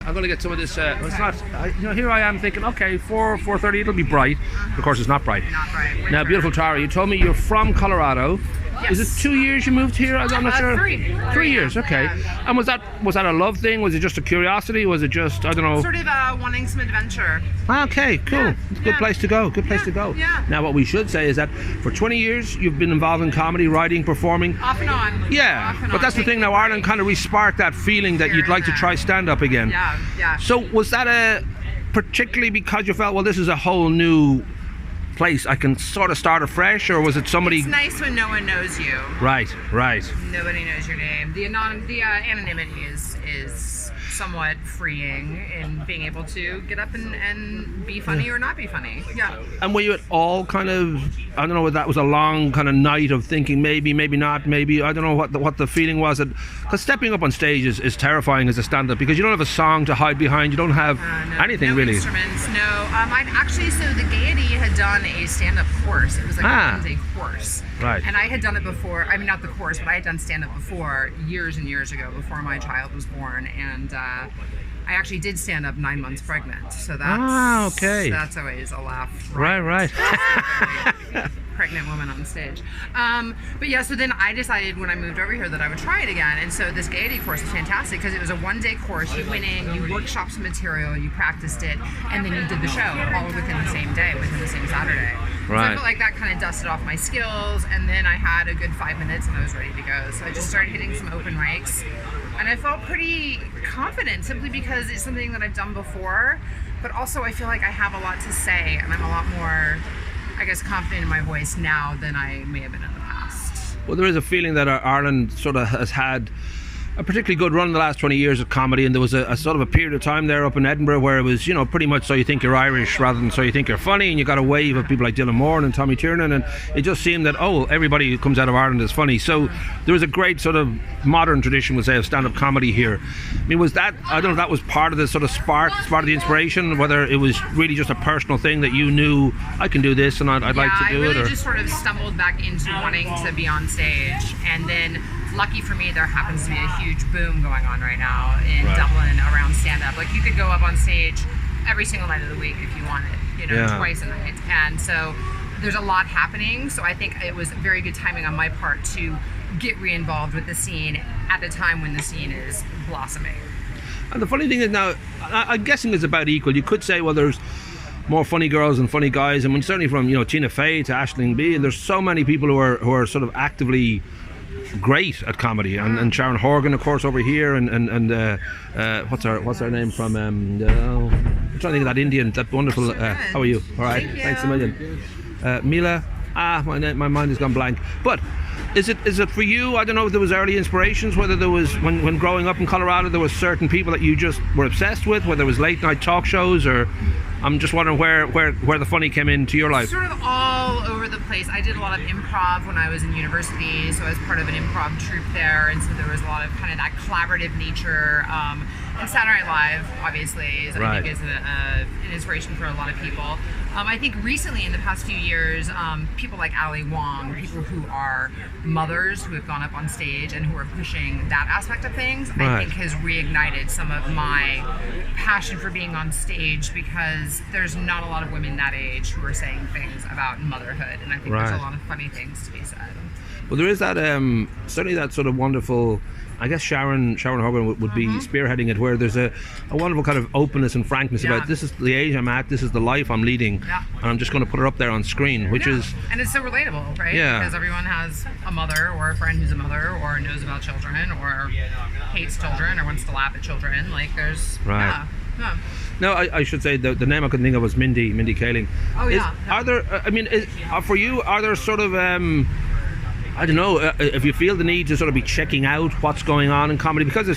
I'm going to get some of this. It's not. Here I am thinking, okay, 4:30, it'll be bright. Of course, it's not bright. Not bright. Now, beautiful Tara, you told me you're from Colorado. Yes. Is it 2 years you moved here? I'm not sure. 3. 3 years, okay. Yeah. And was that a love thing? Was it just a curiosity? Was it just, I don't know? Sort of wanting some adventure. Okay, cool. Yeah, Good place to go. Good place to go. Yeah. Now, what we should say is that for 20 years you've been involved in comedy, writing, performing. Off and on. Yeah, Off and but on. that's the thing now. Ireland kind of re-sparked that feeling that you'd like to try stand-up again. Yeah. So was that particularly because you felt, well, this is a whole new place, I can sort of start afresh, or was it somebody? It's nice when no one knows you. Right. Nobody knows your name. The anonymity is somewhat freeing in being able to get up and be funny or not be funny. Yeah. And were you at all kind of, I don't know, whether that was a long kind of night of thinking maybe not, maybe, I don't know what the feeling was, because stepping up on stage is terrifying as a stand-up, because you don't have a song to hide behind, you don't have anything no really. Instruments, no. I'd actually, so the Gaiety had done a stand-up course. It was like a one-day course. Right. And I had done it before. I mean, not the course, but I had done stand-up before, years and years ago, before my child was born. And I actually did stand up 9 months pregnant. So that's okay. That's always a laugh. Right. Pregnant woman on stage. But yeah, so then I decided when I moved over here that I would try it again. And so this Gaiety course was fantastic because it was a one-day course. You went in, you workshopped some material, you practiced it, and then you did the show all within the same day, within the same Saturday. Right. So I felt like that kind of dusted off my skills, and then I had a good 5 minutes and I was ready to go. So I just started hitting some open mics, and I felt pretty confident simply because it's something that I've done before, but also I feel like I have a lot to say, and I'm a lot more, I guess, confident in my voice now than I may have been in the past. Well, there is a feeling that Ireland sort of has had a particularly good run in the last 20 years of comedy, and there was a sort of a period of time there up in Edinburgh where it was, pretty much so you think you're Irish rather than so you think you're funny, and you got a wave of people like Dylan Moran and Tommy Tiernan, and it just seemed that, everybody who comes out of Ireland is funny. So there was a great sort of modern tradition, we'll say, of stand-up comedy here. I mean, was that, I don't know if that was part of the sort of spark, part of the inspiration, whether it was really just a personal thing that you knew, I can do this and I'd like to do it? I really just sort of stumbled back into wanting to be on stage, and then lucky for me, there happens to be a huge boom going on right now in Dublin around stand-up. Like, you could go up on stage every single night of the week if you wanted, twice a night. And so there's a lot happening. So I think it was very good timing on my part to get re-involved with the scene at a time when the scene is blossoming. And the funny thing is now, I'm guessing it's about equal. You could say, well, there's more funny girls and funny guys. I mean, certainly from, Tina Fey to Aisling B, and there's so many people who are sort of actively great at comedy, and Sharon Horgan, of course, over here, and what's her name from I'm trying to think of that Indian, that wonderful how are you? All right, thanks a million. Mila, my mind has gone blank. But is it for you? I don't know if there was early inspirations, whether there was when growing up in Colorado there was certain people that you just were obsessed with, whether it was late night talk shows, or I'm just wondering where the funny came into your life. Sort of all over the place. I did a lot of improv when I was in university, so I was part of an improv troupe there, and so there was a lot of kind of that collaborative nature. And Saturday Night Live, obviously, I think is an inspiration for a lot of people. I think recently, in the past few years, people like Ali Wong, people who are mothers who have gone up on stage and who are pushing that aspect of things, I think has reignited some of my passion for being on stage, because there's not a lot of women that age who are saying things about motherhood, and I think there's a lot of funny things to be said. Well, there is that, certainly that sort of wonderful, I guess Sharon Horgan would be spearheading it, where there's a wonderful kind of openness and frankness about, this is the age I'm at, this is the life I'm leading, and I'm just going to put her up there on screen, which is... And it's so relatable, right? Yeah. Because everyone has a mother or a friend who's a mother, or knows about children, or hates children, or wants to laugh at children. Like, there's... Right. Yeah. No, I should say the name I couldn't think of was Mindy Kaling. Oh, yeah. Are there, for you, are there sort of... I don't know if you feel the need to sort of be checking out what's going on in comedy, because of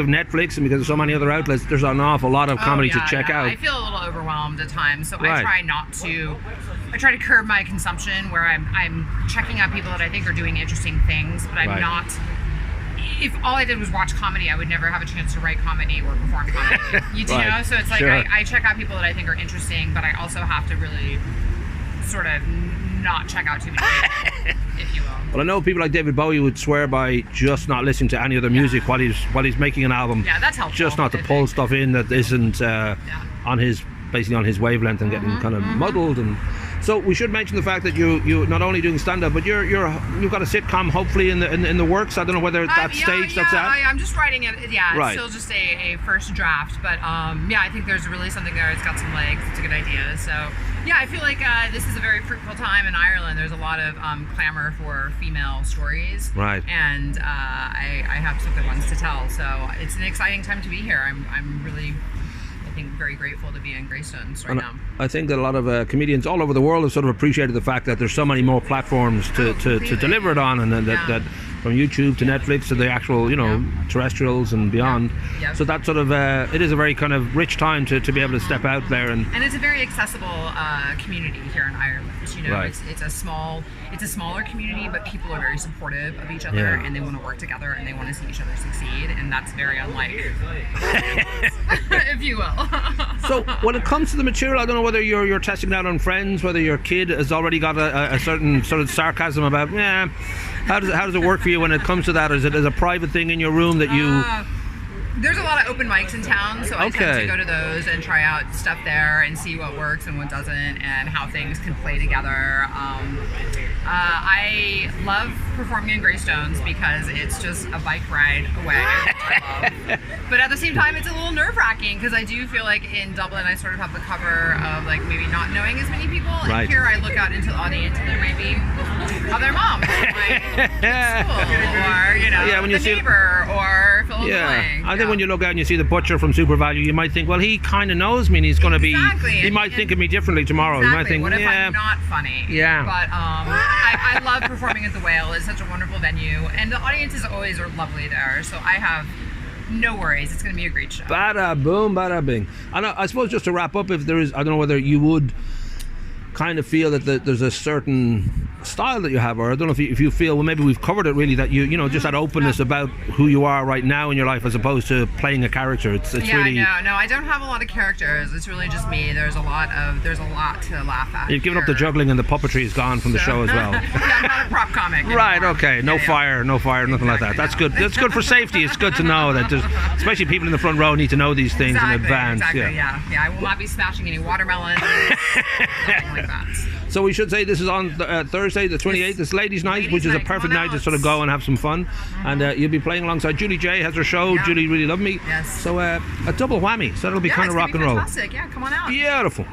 Netflix and because of so many other outlets. There's an awful lot of comedy to check out. I feel a little overwhelmed at times, so I try to curb my consumption, where I'm checking out people that I think are doing interesting things, but I'm not. If all I did was watch comedy, I would never have a chance to write comedy or perform comedy. You know, so it's like I check out people that I think are interesting, but I also have to really sort of not check out too many people. if you will. Well, I know people like David Bowie would swear by just not listening to any other music while he's making an album. Yeah, that's helpful. Just not to pull stuff in that isn't on his wavelength and getting kind of muddled. And so we should mention the fact that you not only doing stand up, but you've got a sitcom hopefully in the works. I don't know whether that's staged. That's that. I'm just writing it. Yeah, right. It's still just a first draft, but I think there's really something there. It's got some legs. It's a good idea. So yeah, I feel like this is a very fruitful time in Ireland. There's a lot of clamor for female stories. Right. And I have some good ones to tell. So it's an exciting time to be here. I'm really, I think, very grateful to be in Greystones right now. I think that a lot of comedians all over the world have sort of appreciated the fact that there's so many more platforms to deliver it on, and then that from YouTube to Netflix to the actual terrestrials and beyond. Yep. So that sort of it is a very kind of rich time to be able to step out there and it's a very accessible community here in Ireland. Right. It's a smaller community, but people are very supportive of each other and they want to work together and they want to see each other succeed, and that's very unlike if you will. So when it comes to the material, I don't know whether you're testing it out on friends, whether your kid has already got a certain sort of sarcasm about how does it work for you when it comes to that? Is it as a private thing in your room that you There's a lot of open mics in town, so I tend to go to those and try out stuff there and see what works and what doesn't and how things can play together. I love performing in Greystones because it's just a bike ride away, which I love. But at the same time, it's a little nerve-wracking because I do feel like in Dublin, I sort of have the cover of like maybe not knowing as many people. Right. And here I look out into the audience and there may be other moms at my school or, when you the see neighbor or fill in the blank. I think when you look out and you see the butcher from Super Value, you might think, well, he kind of knows me and he's going to be, he might think of me differently tomorrow. Exactly. He might think, what if I'm not funny? Yeah. But I love performing at the Whale. It's such a wonderful venue, and the audiences always are lovely there. So I have no worries. It's going to be a great show. Bada boom, bada bing. And I suppose just to wrap up, if there is, I don't know whether you would kind of feel that there's a certain style that you have, or I don't know if you feel, well, maybe we've covered it really, that you know just that openness about who you are right now in your life as opposed to playing a character. It's really no, I don't have a lot of characters. It's really just me. There's a lot to laugh at. You've given up the juggling and the puppetry is gone from the show as well. Yeah, I'm not a prop comic anymore. Right, okay. No fire, nothing like that. That's good. That's good for safety. It's good to know that especially people in the front row need to know these things in advance. Exactly, yeah. I will not be smashing any watermelons, nothing like that. So we should say this is on Thursday the 28th. It's Ladies' Night, which is a perfect night to sort of go and have some fun. And you'll be playing alongside Julie J has her show. Yeah. Julie Really Loved Me. Yes. So a double whammy. So that'll be kind of rock and roll. Fantastic. Yeah, come on out. Beautiful.